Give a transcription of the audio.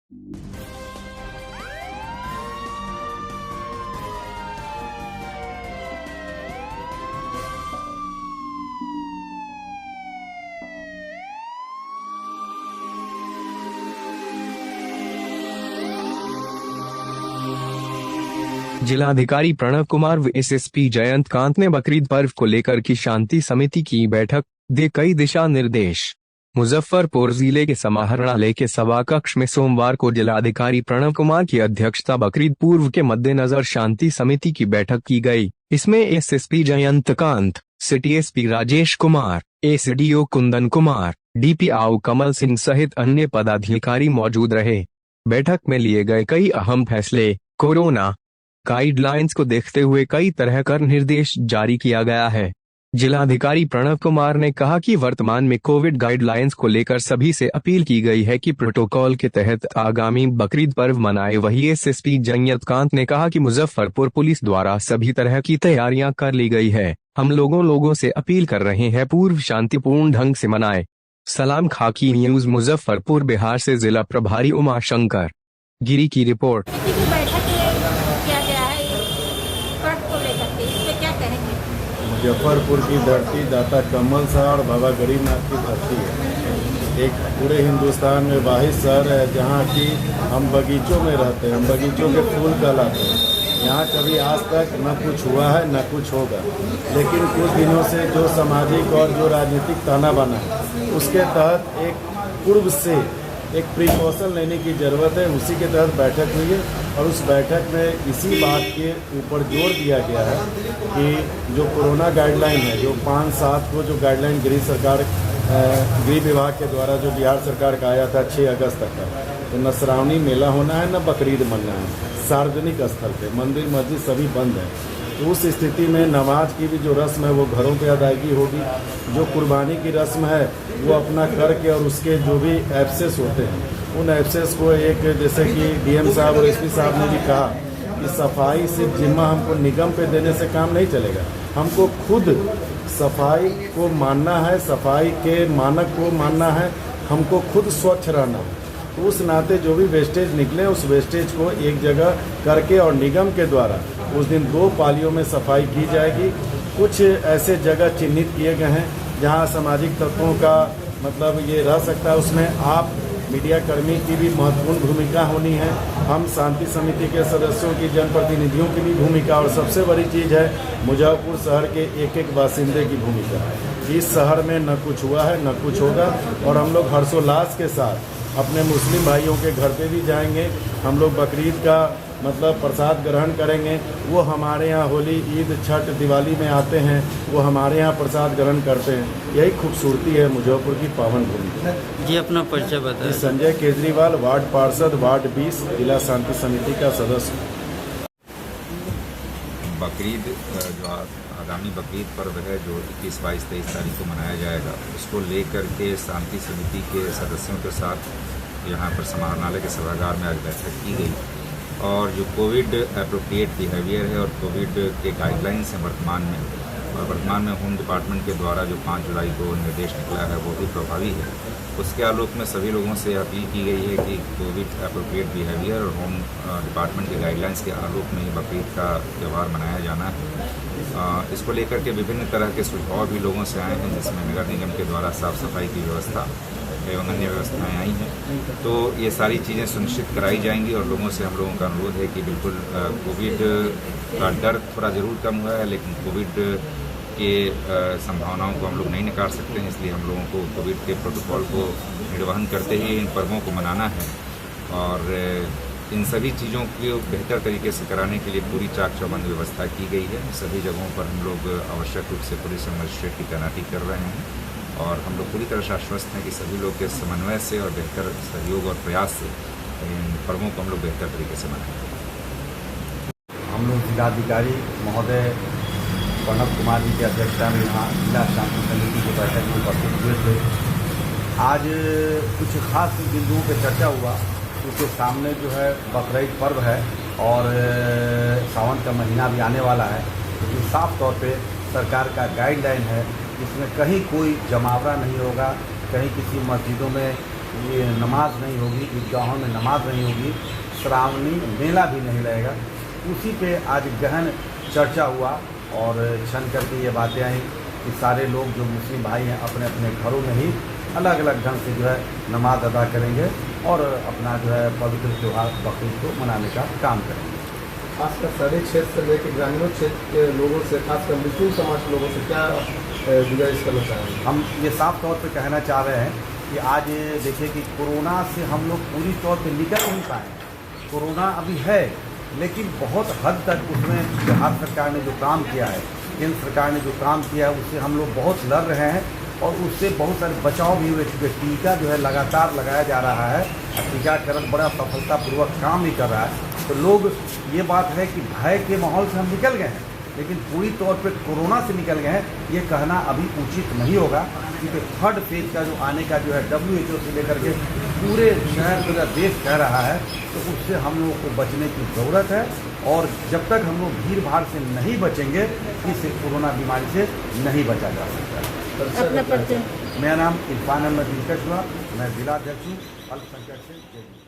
जिलाधिकारी प्रणव कुमार व एसएसपी जयंत कांत ने बकरीद पर्व को लेकर की शांति समिति की बैठक, दे कई दिशा निर्देश। मुजफ्फरपुर जिले के समाहरणालय के सभा कक्ष में सोमवार को जिलाधिकारी प्रणव कुमार की अध्यक्षता बकरीद पूर्व के मद्देनजर शांति समिति की बैठक की गई। इसमें SSP Jayant Kant, city SP Rajesh Kumar, SDO Kundan Kumar, DPO Kamal Singh सहित अन्य पदाधिकारी मौजूद रहे। बैठक में लिए गए कई अहम फैसले। कोरोना गाइडलाइंस को देखते हुए कई तरह का निर्देश जारी किया गया है। जिलाधिकारी प्रणव कुमार ने कहा कि वर्तमान में कोविड गाइडलाइंस को लेकर सभी से अपील की गई है कि प्रोटोकॉल के तहत आगामी बकरीद पर्व मनाए। वहीं एसएसपी जयंत कांत ने कहा कि मुजफ्फरपुर पुलिस द्वारा सभी तरह की तैयारियां कर ली गई है। हम लोगों से अपील कर रहे हैं पूर्व शांतिपूर्ण ढंग से मनाए। सलाम खाकी न्यूज मुजफ्फरपुर बिहार से जिला प्रभारी उमाशंकर गिरी की रिपोर्ट। मुजफ्फरपुर की धरती दाता कमल शाह और बाबा गरीबनाथ की धरती है। एक पूरे हिंदुस्तान में वाहिद शहर है जहाँ की हम बगीचों में रहते हैं, हम बगीचों के फूल कहलाते हैं। यहाँ कभी आज तक न कुछ हुआ है न कुछ होगा, लेकिन कुछ दिनों से जो सामाजिक और जो राजनीतिक ताना बाना है उसके तहत एक पूर्व से एक प्रिकॉशन लेने की ज़रूरत है। उसी के तहत बैठक हुई है और उस बैठक में इसी बात के ऊपर जोर दिया गया है कि जो कोरोना गाइडलाइन है, जो 5-7 को जो गाइडलाइन गृह विभाग के द्वारा जो बिहार सरकार का आया था 6 अगस्त तक का, तो न श्रावणी मेला होना है न बकरीद मनना है। सार्वजनिक स्थल पे मंदिर मस्जिद सभी बंद है। तो उस स्थिति में नमाज की भी जो रस्म है वो घरों पे अदायगी होगी। जो कुर्बानी की रस्म है वो अपना करके और उसके जो भी एब्सेस होते हैं उन एब्सेस को एक, जैसे कि डीएम साहब और एसपी साहब ने भी कहा कि सफाई सिर्फ जिम्मा हमको निगम पे देने से काम नहीं चलेगा, हमको खुद सफाई को मानना है, सफाई के मानक को मानना है, हमको खुद स्वच्छ रहना है। तो उस नाते जो भी वेस्टेज निकले उस वेस्टेज को एक जगह करके और निगम के द्वारा उस दिन 2 पालियों में सफाई की जाएगी। कुछ ऐसे जगह चिन्हित किए गए हैं जहां सामाजिक तत्वों का मतलब ये रह सकता है, उसमें आप मीडिया कर्मी की भी महत्वपूर्ण भूमिका होनी है। हम शांति समिति के सदस्यों की, जनप्रतिनिधियों की भी भूमिका, और सबसे बड़ी चीज़ है मुजफ्फरपुर शहर के एक बासिंदे की भूमिका। इस शहर में न कुछ हुआ है न कुछ होगा और हम लोग हर्षोल्लास के साथ अपने मुस्लिम भाइयों के घर पे भी जाएंगे। हम लोग बकरीद का मतलब प्रसाद ग्रहण करेंगे। वो हमारे यहाँ होली, ईद, छठ, दिवाली में आते हैं, वो हमारे यहाँ प्रसाद ग्रहण करते हैं। यही खूबसूरती है मुजफ्फरपुर की पावन भूमि। जी अपना परिचय बताएं। संजय केजरीवाल, वार्ड पार्षद, वार्ड 20, जिला शांति समिति का सदस्य। बकरीद जो आगामी बकरीद पर्व है जो 21, 22, 23 तारीख को मनाया जाएगा, उसको लेकर के शांति समिति के सदस्यों के साथ यहाँ पर समाहरणालय के सभागार में आज बैठक की गई। और जो कोविड एप्रोप्रिएट बिहेवियर है और कोविड के गाइडलाइंस हैं वर्तमान में होम डिपार्टमेंट के द्वारा जो 5 जुलाई को निर्देश निकला है वो भी प्रभावी है। उसके आलोक में सभी लोगों से अपील की गई है कि कोविड एप्रोप्रिएट बिहेवियर और होम डिपार्टमेंट के गाइडलाइंस के आलोक में ही बकरीद का त्यौहार मनाया जाना है। इसको लेकर के विभिन्न तरह के सुझाव भी लोगों से आए हैं, जिसमें नगर निगम के द्वारा साफ़ सफाई की व्यवस्था एवं अन्य व्यवस्थाएं आई हैं। तो ये सारी चीज़ें सुनिश्चित कराई जाएंगी और लोगों से हम लोगों का अनुरोध है कि बिल्कुल कोविड का डर थोड़ा ज़रूर कम हुआ है, लेकिन कोविड के संभावनाओं को हम लोग नहीं नकार सकते हैं। इसलिए हम लोगों को कोविड के प्रोटोकॉल को निर्वहन करते ही इन पर्वों को मनाना है और इन सभी चीज़ों को बेहतर तरीके से कराने के लिए पूरी चाक चौबंद व्यवस्था की गई है। सभी जगहों पर हम लोग आवश्यक रूप से पुलिस और मजिस्ट्रेट की तैनाती कर रहे हैं और हम लोग पूरी तरह से आश्वस्त हैं कि सभी लोग के समन्वय से और बेहतर सहयोग और प्रयास से इन पर्वों को हम लोग बेहतर तरीके से मनाएंगे। हम लोग जिलाधिकारी महोदय प्रणव कुमार जी की अध्यक्षता में यहाँ जिला शांति समिति की बैठक में उपस्थित हुए थे। आज कुछ खास बिंदुओं पर चर्चा हुआ। उसके सामने जो है बकरीद पर्व है और सावन का महीना भी आने वाला है, लेकिन साफ तौर पे सरकार का गाइडलाइन है जिसमें कहीं कोई जमावड़ा नहीं होगा, कहीं किसी मस्जिदों में ये नमाज नहीं होगी, ईदगाहों में नमाज नहीं होगी, श्रावणी मेला भी नहीं लगेगा। उसी पे आज गहन चर्चा हुआ और छन करके ये बातें आई कि सारे लोग जो मुस्लिम भाई हैं अपने अपने घरों में ही अलग अलग ढंग से जो है नमाज अदा करेंगे और अपना जो है पवित्र त्यौहार बकरीद को मनाने का काम करेंगे। खासकर शहरी क्षेत्र से लेकर ग्रामीण क्षेत्र के लोगों से, खासकर मुस्लिम समाज के लोगों से क्या गुजारिश करना चाहेंगे? हम ये साफ तौर पे कहना चाह रहे हैं कि आज देखिए कि कोरोना से हम लोग पूरी तौर पे निकल नहीं पाए। कोरोना अभी है लेकिन बहुत हद तक उसमें बिहार सरकार ने जो काम किया है, केंद्र सरकार ने जो काम किया है उससे हम लोग बहुत लड़ रहे हैं और उससे बहुत सारे बचाव भी हुए चुके। टीका जो है लगातार लगाया जा रहा है, टीकाकरण बड़ा सफलतापूर्वक काम भी कर रहा है। तो लोग ये बात है कि भय के माहौल से हम निकल गए हैं लेकिन पूरी तौर पे कोरोना से निकल गए हैं ये कहना अभी उचित नहीं होगा, क्योंकि थर्ड फेज का जो आने का जो है WHO से लेकर के पूरे शहर पूरा देश कह रहा है, तो उससे हम लोगों को बचने की ज़रूरत है। और जब तक हम लोग भीड़ भाड़ से नहीं बचेंगे इस कोरोना बीमारी से नहीं बचा जा सकता। मेरा नाम इरफान अहमद दिलकश हुआ, मैं जिला अध्यक्ष हूँ अल्पसंख्यक से।